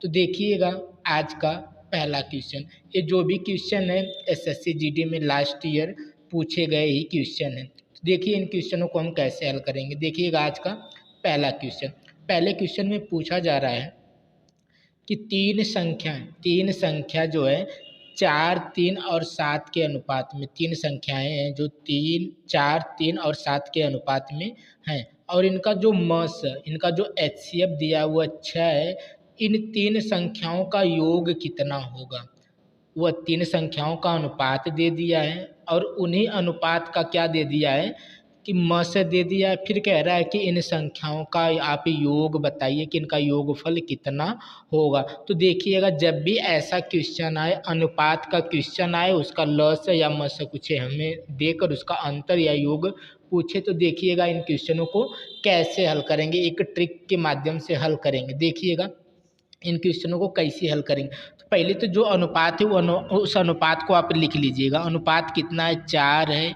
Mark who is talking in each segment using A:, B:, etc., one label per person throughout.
A: तो देखिएगा आज का पहला क्वेश्चन। ये जो भी क्वेश्चन है एसएससी जीडी में लास्ट ईयर पूछे गए ही क्वेश्चन है। तो देखिए इन क्वेश्चनों को हम कैसे हल करेंगे। देखिएगा आज का पहला क्वेश्चन। पहले क्वेश्चन में पूछा जा रहा है कि तीन संख्या जो है 4, 3 और 7 के अनुपात में, तीन संख्याएं हैं जो 3, 4, 3 और 7 के अनुपात में हैं और इनका जो मस, इनका जो एचसीएफ दिया हुआ 6 है। इन तीन संख्याओं का योग कितना होगा, वह तीन संख्याओं का अनुपात दे दिया है और उन्हीं अनुपात का क्या दे दिया है कि म से दे दिया है। फिर कह रहा है कि इन संख्याओं का आप योग बताइए कि इनका योगफल कितना होगा। तो देखिएगा जब भी ऐसा क्वेश्चन आए, अनुपात का क्वेश्चन आए, उसका ल से या म से कुछ हमें देकर उसका अंतर या योग पूछे, तो देखिएगा इन क्वेश्चनों को कैसे हल करेंगे, एक ट्रिक के माध्यम से हल करेंगे। देखिएगा इन क्वेश्चनों को कैसे हल करेंगे। तो पहले तो जो अनुपात है वो उस अनुपात को आप लिख लीजिएगा। अनुपात कितना है, 4 है,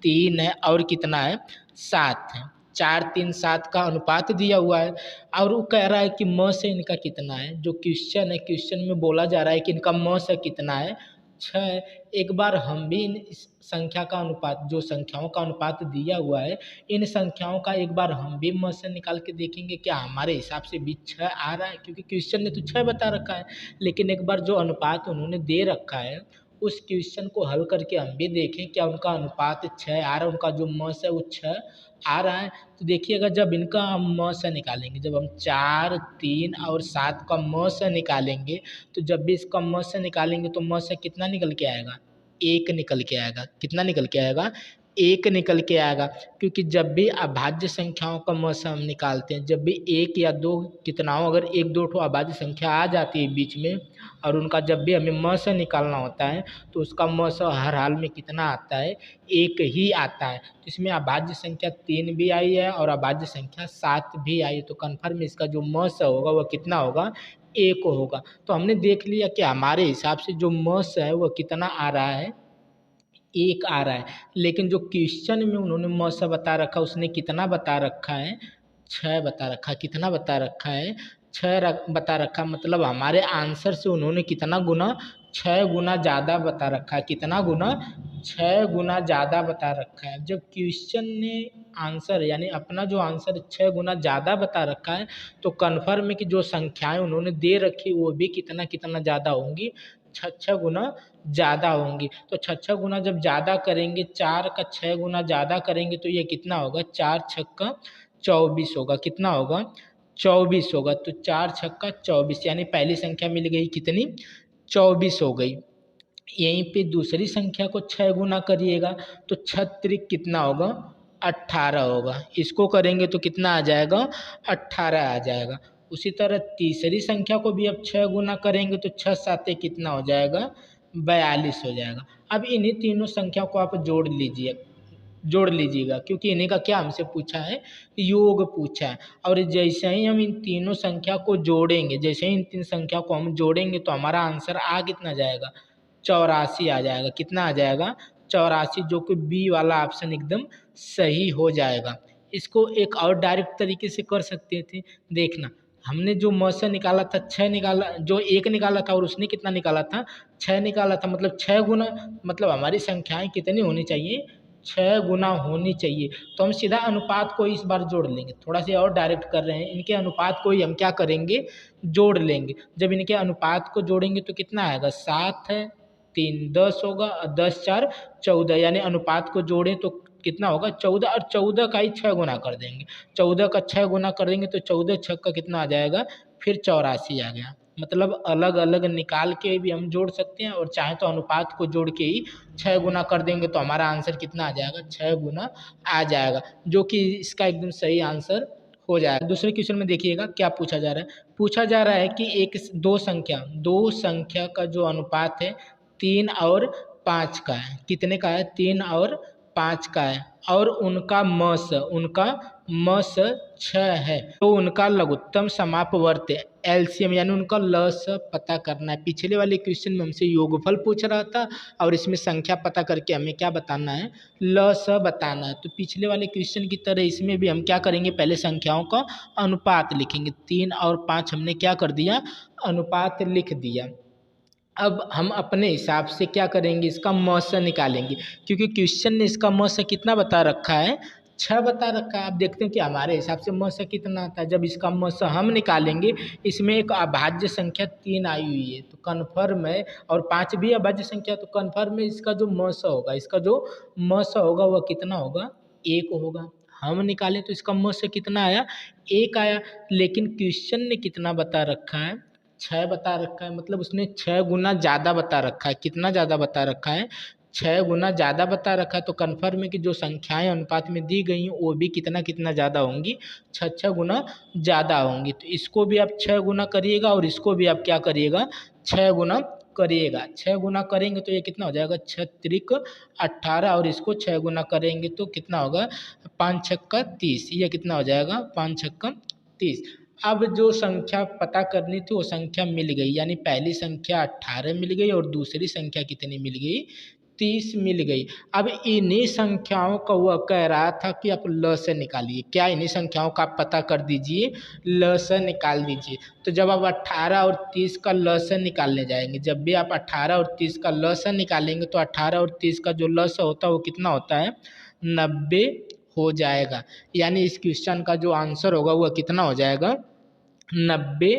A: 3 है और कितना है, 7 है। 4, 3, 7 का अनुपात दिया हुआ है और वो कह रहा है कि म से इनका कितना है। जो क्वेश्चन है, क्वेश्चन में बोला जा रहा है कि इनका म से कितना है, 6। एक बार हम भी इन संख्या का अनुपात, जो संख्याओं का अनुपात दिया हुआ है, इन संख्याओं का एक बार हम भी म से निकाल के देखेंगे क्या हमारे हिसाब से भी 6 आ रहा है, क्योंकि क्वेश्चन ने तो 6 बता रखा है। लेकिन एक बार जो अनुपात उन्होंने दे रखा है उस क्वेश्चन को हल करके हम भी देखें क्या उनका अनुपात 6 आ रहा है, उनका जो म है वो 6 आ रहा है। तो देखिएगा जब इनका हम म से निकालेंगे, जब हम 4, 3 और 7 का म से निकालेंगे, तो जब भी इसका म से निकालेंगे तो म से कितना निकल के आएगा, 1 निकल के आएगा। कितना निकल के आएगा, 1 निकल के आएगा। क्योंकि जब भी अभाज्य संख्याओं का म से हम निकालते हैं, जब भी 1 या 2 कितना हो, अगर 1, 2 ठो अभाज्य संख्या आ जाती है बीच में और उनका जब भी हमें म से निकालना होता है तो उसका म से हर हाल में कितना आता है, 1 ही आता है। तो इसमें अभाज्य संख्या 3 भी आई है और अभाज्य संख्या 7 भी आई है। तो कन्फर्म इसका जो म से होगा वह कितना होगा, 1 होगा। तो हमने देख लिया कि हमारे हिसाब से जो म से है वह कितना आ रहा है, 1 आ रहा है। लेकिन जो क्वेश्चन में उन्होंने म से बता रखा उसने कितना बता रखा है, 6 बता रखा है। कितना बता रखा है, 6 बता रखा। मतलब हमारे आंसर से उन्होंने कितना गुना, 6 गुना ज़्यादा बता रखा है। कितना गुना, 6 गुना ज़्यादा बता रखा है। जब क्वेश्चन ने आंसर यानी अपना जो आंसर 6 गुना ज़्यादा बता रखा है तो कन्फर्म है कि जो संख्याएं उन्होंने दे रखी वो भी कितना कितना ज़्यादा होंगी, 6 गुना ज़्यादा होंगी। तो 6 गुना जब ज़्यादा करेंगे, 4 का 6 गुना ज़्यादा करेंगे तो ये कितना होगा, 4 छक्का 24 होगा। कितना होगा, 24 होगा। तो 4 छक्का 24 यानी पहली संख्या मिल गई कितनी, 24 हो गई। यहीं पे दूसरी संख्या को 6 गुना करिएगा तो 6 त्रिक कितना होगा, 18 होगा। इसको करेंगे तो कितना आ जाएगा, 18 आ जाएगा। उसी तरह तीसरी संख्या को भी अब 6 गुना करेंगे तो 6 साते कितना हो जाएगा, 42 हो जाएगा। अब इन्हीं तीनों संख्या को आप जोड़ लीजिएगा क्योंकि इन्हीं का क्या हमसे पूछा है, योग पूछा है। और जैसे ही हम इन तीनों संख्या को जोड़ेंगे, जैसे ही इन तीन संख्या को हम जोड़ेंगे तो हमारा आंसर आ कितना जाएगा, 84 आ जाएगा। कितना आ जाएगा, 84, जो कि बी वाला ऑप्शन एकदम सही हो जाएगा। इसको एक और डायरेक्ट तरीके से कर सकते थे। देखना, हमने जो म से निकाला था 6 निकाला, जो 1 निकाला था और उसने कितना निकाला था, 6 निकाला था। मतलब 6 गुना, मतलब हमारी संख्याएं कितनी होनी चाहिए, 6 गुना होनी चाहिए। तो हम सीधा अनुपात को इस बार जोड़ लेंगे। थोड़ा सा और डायरेक्ट कर रहे हैं, इनके अनुपात को ही हम क्या करेंगे, जोड़ लेंगे। जब इनके अनुपात को जोड़ेंगे तो कितना आएगा, 7 है, 3 10 होगा और 10 4 14, यानी अनुपात को जोड़ें तो कितना होगा, 14। और 14 का ही 6 गुना कर देंगे। 14 का 6 गुना कर देंगे तो 14 छक्का का कितना आ जाएगा, फिर 84 आ गया। मतलब अलग अलग निकाल के भी हम जोड़ सकते हैं और चाहे तो अनुपात को जोड़ के ही 6 गुना कर देंगे तो हमारा आंसर कितना आ जाएगा, 6 गुना आ जाएगा, जो कि इसका एकदम सही आंसर हो जाएगा। दूसरे क्वेश्चन में देखिएगा क्या पूछा जा रहा है। पूछा जा रहा है कि दो संख्या का जो अनुपात है 3 और 5 का है। कितने का है, 3 और 5 का है और उनका म स 6 है तो उनका लघुत्तम समापवर्त एलसीएम यानी उनका ल स पता करना है। पिछले वाले क्वेश्चन में हमसे योगफल पूछ रहा था और इसमें संख्या पता करके हमें क्या बताना है, ल स बताना है। तो पिछले वाले क्वेश्चन की तरह इसमें भी हम क्या करेंगे, पहले संख्याओं का अनुपात लिखेंगे। 3 और 5 हमने क्या कर दिया, अनुपात लिख दिया। अब हम अपने हिसाब से क्या करेंगे, इसका म स निकालेंगे, क्योंकि क्वेश्चन ने इसका म स कितना बता रखा है, 6 बता रखा है। आप देखते हैं कि हमारे हिसाब से म स कितना आता है। जब इसका म स हम निकालेंगे, इसमें एक अभाज्य संख्या 3 आई हुई है तो कन्फर्म है, और 5 भी अभाज्य संख्या तो कन्फर्म है इसका जो म स होगा, इसका जो म स होगा वह कितना होगा, 1 होगा। हम निकाले तो इसका म स कितना आया, 1 आया। लेकिन क्वेश्चन ने कितना बता रखा है, 6 बता रखा है, मतलब उसने 6 गुना ज़्यादा बता रखा है। कितना ज़्यादा बता रखा है, 6 गुना ज़्यादा बता रखा है। तो कन्फर्म है कि जो संख्याएं अनुपात में दी गई हैं वो भी कितना कितना ज़्यादा होंगी, 6 गुना ज़्यादा होंगी। तो इसको भी आप 6 गुना करिएगा और इसको भी आप क्या करिएगा, 6 गुना करिएगा। 6 गुना करेंगे तो ये कितना हो जाएगा, 6 त्रिक 18, और इसको 6 गुना करेंगे तो कितना होगा, 5 छक्का 30। ये कितना हो जाएगा, 5 छक्का 30। अब जो संख्या पता करनी थी वो संख्या मिल गई, यानी पहली संख्या 18 मिल गई और दूसरी संख्या कितनी मिल गई, 30 मिल गई। अब इन्हीं संख्याओं का वह कह रहा था कि आप ल से निकालिए। क्या, इन्हीं संख्याओं का आप पता कर दीजिए, ल से निकाल दीजिए। तो जब आप 18 और 30 का ल से निकालने जाएंगे, जब भी आप 18 और 30 का ल से निकालेंगे तो 18 और 30 का जो ल से होता है वो कितना होता है, 90 हो जाएगा। यानी इस क्वेश्चन का जो आंसर होगा वह कितना हो जाएगा, 90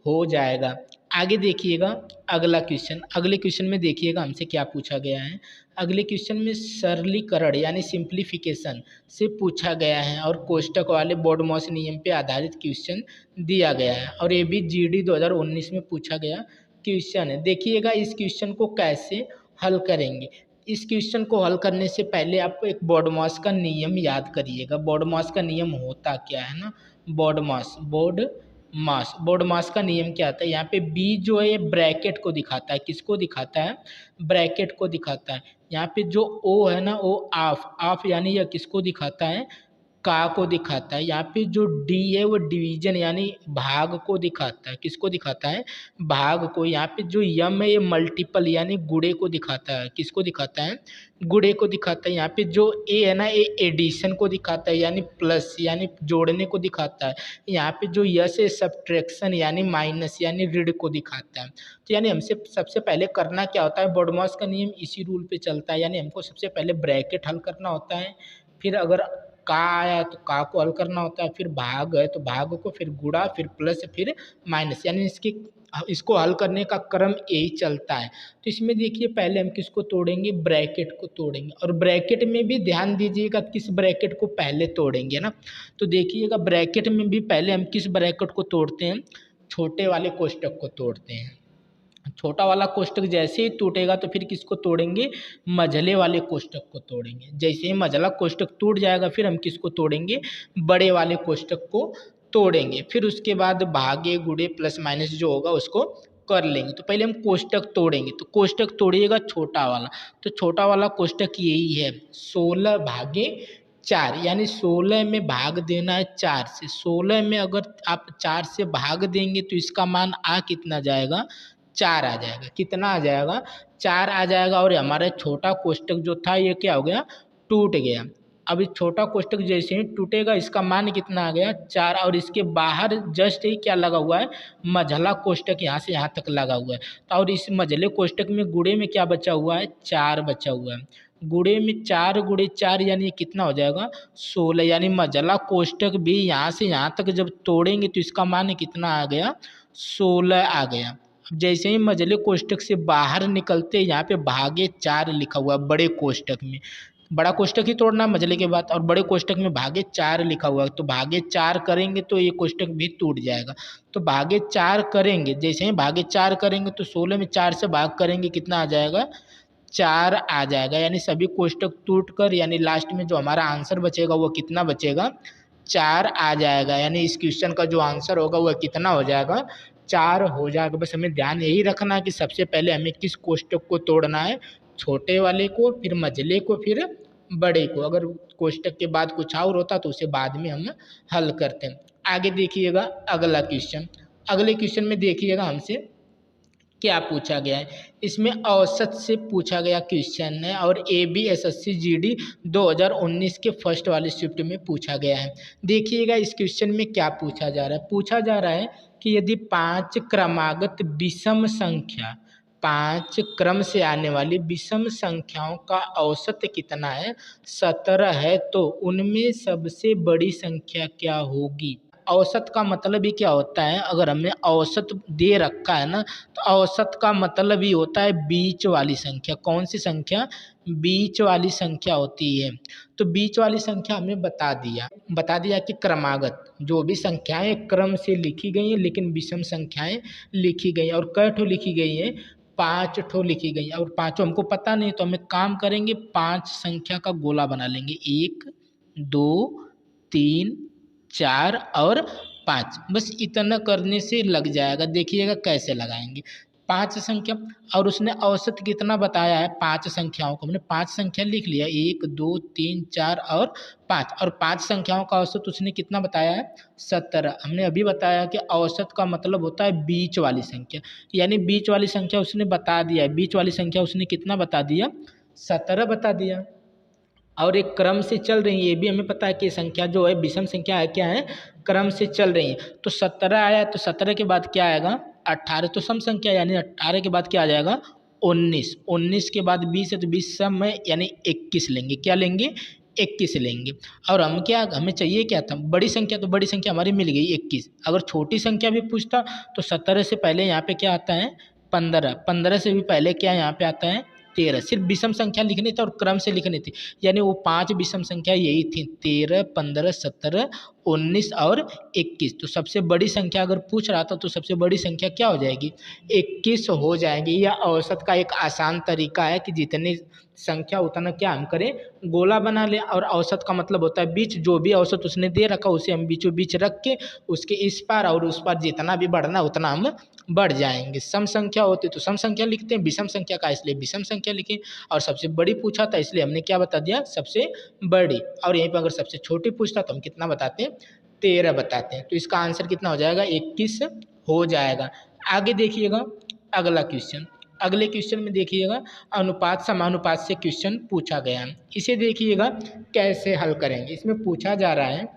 A: हो जाएगा। आगे देखिएगा अगला क्वेश्चन। अगले क्वेश्चन में देखिएगा हमसे क्या पूछा गया है। अगले क्वेश्चन में सरलीकरण यानी सिंप्लीफिकेशन से पूछा गया है और कोष्टक वाले बोर्डमॉस नियम पे आधारित क्वेश्चन दिया गया है, और ये भी जीडी 2019 में पूछा गया क्वेश्चन है। देखिएगा इस क्वेश्चन को कैसे हल करेंगे। इस क्वेश्चन को हल करने से पहले आप एक बोर्डमॉस का नियम याद करिएगा। बोर्डमॉस का नियम होता क्या है ना, बोर्ड मास का नियम क्या आता है, यहाँ पे बी जो है ये ब्रैकेट को दिखाता है, किसको दिखाता है, ब्रैकेट को दिखाता है। यहाँ पे जो ओ है ना, वो ऑफ यानी यह किसको दिखाता है, का को दिखाता है। यहाँ पे जो डी है वो डिवीजन यानी भाग को दिखाता है, किसको दिखाता है, भाग को। यहाँ पे जो यम है ये मल्टीपल यानी गुणे को दिखाता है, किसको दिखाता है, गुणे को दिखाता है। यहाँ पे जो ए है ना, ये एडिशन को दिखाता है यानी प्लस यानी जोड़ने को दिखाता है। यहाँ पे जो यस है सब्ट्रैक्शन यानी माइनस यानी ऋण को दिखाता है। तो यानी हमसे सबसे पहले करना क्या होता है, बोर्डमॉस का नियम इसी रूल पे चलता है, यानी हमको सबसे पहले ब्रैकेट हल करना होता है, फिर अगर का आया तो का को हल करना होता है, फिर भाग है तो भाग को, फिर गुणा, फिर प्लस, फिर माइनस, यानी इसको हल करने का क्रम यही चलता है। तो इसमें देखिए पहले हम किसको तोड़ेंगे, ब्रैकेट को तोड़ेंगे, और ब्रैकेट में भी ध्यान दीजिएगा किस ब्रैकेट को पहले तोड़ेंगे ना। तो देखिएगा ब्रैकेट में भी पहले हम किस ब्रैकेट को तोड़ते हैं, छोटे वाले कोष्टक को तोड़ते हैं। छोटा वाला कोष्टक जैसे ही टूटेगा तो फिर किसको तोड़ेंगे, मझले वाले कोष्टक को तोड़ेंगे। जैसे ही मझला कोष्टक टूट जाएगा फिर हम किसको तोड़ेंगे, बड़े वाले कोष्टक को तोड़ेंगे। फिर उसके बाद भागे गुणे प्लस माइनस जो होगा उसको कर लेंगे। तो पहले हम कोष्टक तोड़ेंगे, तो कोष्टक तोड़िएगा छोटा वाला, तो छोटा वाला कोष्टक यही है 16 भागे 4, यानी 16 में भाग देना है 4 से। 16 में अगर आप 4 से भाग देंगे तो इसका मान आ कितना जाएगा, 4 आ जाएगा। कितना आ जाएगा, 4 आ जाएगा। और हमारा छोटा कोष्टक जो था ये क्या हो गया, टूट गया। अब इस छोटा कोष्टक जैसे ही टूटेगा इसका मान कितना आ गया, 4, और इसके बाहर जस्ट ही क्या लगा हुआ है, मझला कोष्टक यहाँ से यहाँ तक लगा हुआ है। तो और इस मझले कोष्टक में गुणे में क्या बचा हुआ है, 4 बचा हुआ है। गुणे में 4 गुणे 4 यानी कितना हो जाएगा, 16, यानी मझला कोष्टक भी यहाँ से यहाँ तक जब तोड़ेंगे तो इसका मान कितना आ गया, 16 आ गया। जैसे ही मझले कोष्टक से बाहर निकलते यहाँ पे भागे 4 लिखा हुआ बड़े कोष्टक में, बड़ा कोष्टक ही तोड़ना मझले के बाद, और बड़े कोष्टक में भागे 4 लिखा हुआ है, तो भागे 4 करेंगे तो ये कोष्टक भी टूट जाएगा। तो भागे 4 करेंगे, जैसे ही भागे 4 करेंगे तो 16 में 4 से भाग करेंगे कितना आ जाएगा, 4 आ जाएगा। यानी सभी कोष्टक टूट कर यानी लास्ट में जो हमारा आंसर बचेगा वो कितना बचेगा, 4 आ जाएगा। यानी इस क्वेश्चन का जो आंसर होगा वह कितना हो जाएगा, 4 हो जाएगा। बस हमें ध्यान यही रखना है कि सबसे पहले हमें किस कोष्टक को तोड़ना है, छोटे वाले को, फिर मझले को, फिर बड़े को। अगर कोष्टक के बाद कुछ और होता तो उसे बाद में हम हल करते हैं। आगे देखिएगा अगला क्वेश्चन। अगले क्वेश्चन में देखिएगा हमसे क्या पूछा गया है। इसमें औसत से पूछा गया क्वेश्चन है और ABSSC GD 2019 के फर्स्ट वाले शिफ्ट में पूछा गया है। देखिएगा इस क्वेश्चन में क्या पूछा जा रहा है। पूछा जा रहा है कि यदि 5 क्रमागत विषम संख्या, 5 क्रम से आने वाली विषम संख्याओं का औसत कितना है, 17 है, तो उनमें सबसे बड़ी संख्या क्या होगी। औसत का मतलब ही क्या होता है, अगर हमें औसत दे रखा है ना, तो औसत का मतलब ही होता है बीच वाली संख्या। कौन सी संख्या, बीच वाली संख्या होती है। तो बीच वाली संख्या हमें बता दिया कि क्रमागत जो भी संख्याएं क्रम से लिखी गई हैं लेकिन विषम संख्याएं लिखी गई हैं। और कै ठो लिखी गई हैं, 5 ठो लिखी गई हैं। और पाँचों हमको पता नहीं, तो हम एक काम करेंगे, 5 संख्या का गोला बना लेंगे, 1 2 3 4 और 5। बस इतना करने से लग जाएगा। देखिएगा कैसे लगाएंगे। 5 संख्या और उसने औसत कितना बताया है, 5 संख्याओं को हमने 5 संख्या लिख लिया, 1 2 3 4 और 5। और 5 संख्याओं का औसत उसने कितना बताया है, 17। हमने अभी बताया कि औसत का मतलब होता है बीच वाली संख्या, यानी बीच वाली संख्या उसने बता दिया है। बीच वाली संख्या उसने कितना बता दिया, 17 बता दिया। और एक क्रम से चल रही है, ये भी हमें पता है कि संख्या जो है विषम संख्या है, क्या है, क्रम से चल रही है। तो 17 आया, तो 17 के बाद क्या आएगा, 18। तो सम संख्या, यानी 18 के बाद क्या आ जाएगा, 19। 19 के बाद 20 है, तो 20 सम है, यानी 21 लेंगे। क्या लेंगे, 21 लेंगे। और हमें चाहिए क्या था, बड़ी संख्या। तो बड़ी संख्या हमारी मिल गई 21। अगर छोटी संख्या भी पूछता तो 17 से पहले यहाँ पे क्या आता है, 15। 15 से भी पहले क्या यहाँ पे आता है, 13। सिर्फ विषम संख्या लिखनी थी और क्रम से लिखनी थी, यानी वो 5 विषम संख्या यही थी, 13 15 17 19 और 21। तो सबसे बड़ी संख्या अगर पूछ रहा था तो सबसे बड़ी संख्या क्या हो जाएगी, 21 हो जाएगी। यह औसत का एक आसान तरीका है कि जितनी संख्या उतना क्या हम करें, गोला बना ले। और औसत का मतलब होता है बीच, जो भी औसत उसने दे रखा उसे हम बीचों बीच रख के उसके इस पार और उस पार जितना भी बढ़ना उतना हम बढ़ जाएंगे। सम संख्या होती तो सम संख्या लिखते हैं, विषम संख्या का इसलिए विषम संख्या लिखे। और सबसे बड़ी पूछा था इसलिए हमने क्या बता दिया, सबसे बड़ी। और यहीं पर अगर सबसे छोटी पूछता तो हम कितना बताते हैं, 13 बताते हैं। तो इसका आंसर कितना हो जाएगा, 21 हो जाएगा। आगे देखिएगा अगला क्वेश्चन। अगले क्वेश्चन में देखिएगा अनुपात समानुपात से क्वेश्चन पूछा गया है। इसे देखिएगा कैसे हल करेंगे। इसमें पूछा जा रहा है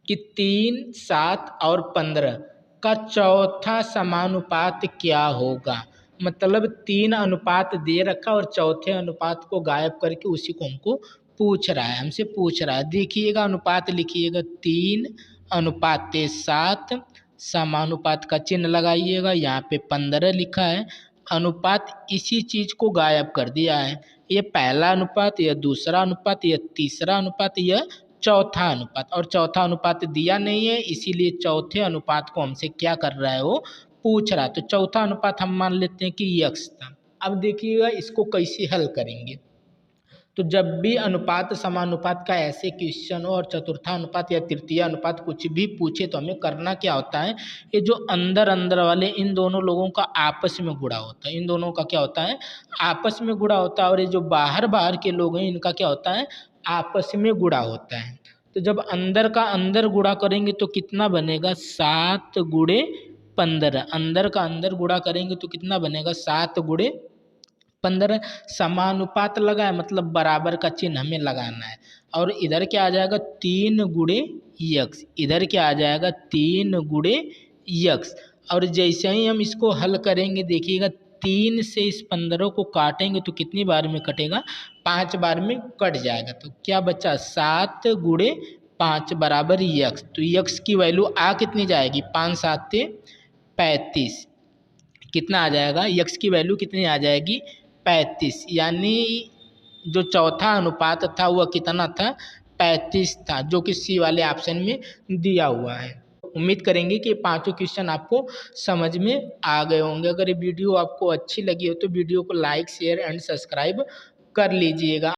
A: कि 3 7 और 15 का चौथा समानुपात क्या होगा। मतलब 3 अनुपात दे रखा और चौथे अनुपात को गायब करके उसी को हमको पूछ रहा है, हमसे पूछ रहा है। देखिएगा अनुपात लिखिएगा, 3 अनुपात 7, समानुपात का चिन्ह लगाइएगा, यहाँ पे 15 लिखा है। अनुपात इसी चीज को गायब कर दिया है। ये पहला अनुपात, यह दूसरा अनुपात, यह तीसरा अनुपात, यह चौथा अनुपात। और चौथा अनुपात दिया नहीं है, इसीलिए चौथे अनुपात को हमसे क्या कर रहा है, वो पूछ रहा है। तो चौथा अनुपात हम मान लेते हैं कि यक्स था। अब देखिएगा इसको कैसे हल करेंगे। तो जब भी अनुपात समानुपात का ऐसे क्वेश्चन हो और चतुर्था अनुपात या तृतीय अनुपात कुछ भी पूछे तो हमें करना क्या होता है, ये जो अंदर अंदर वाले इन दोनों लोगों का आपस में गुणा होता है। इन दोनों का क्या होता है, आपस में गुणा होता है। और ये जो बाहर बाहर के लोग हैं इनका क्या होता है, आपस में गुणा होता है। तो जब अंदर का अंदर गुणा करेंगे तो कितना बनेगा, 7 गुणे 15। अंदर का अंदर गुणा करेंगे तो कितना बनेगा, 7 गुणे 15। समानुपात लगा है मतलब बराबर का चिन्ह हमें लगाना है। और इधर क्या आ जाएगा, 3 गुणे यक्स। इधर क्या आ जाएगा, 3 गुणे यक्स। और जैसे ही हम इसको हल करेंगे देखिएगा, 3 से इस 15 को काटेंगे तो कितनी बार में कटेगा, 5 बार में कट जाएगा। तो क्या बचा, 7 गुणे 5 बराबर यक्स। तो यक्स की वैल्यू आ कितनी जाएगी, 5 7 35। कितना आ जाएगा, यक्स की वैल्यू कितनी आ जाएगी, 35। यानी जो चौथा अनुपात था वह कितना था, 35 था, जो कि सी वाले ऑप्शन में दिया हुआ है। उम्मीद करेंगे कि पांचों क्वेश्चन आपको समझ में आ गए होंगे। अगर ये वीडियो आपको अच्छी लगी हो तो वीडियो को लाइक शेयर एंड सब्सक्राइब कर लीजिएगा।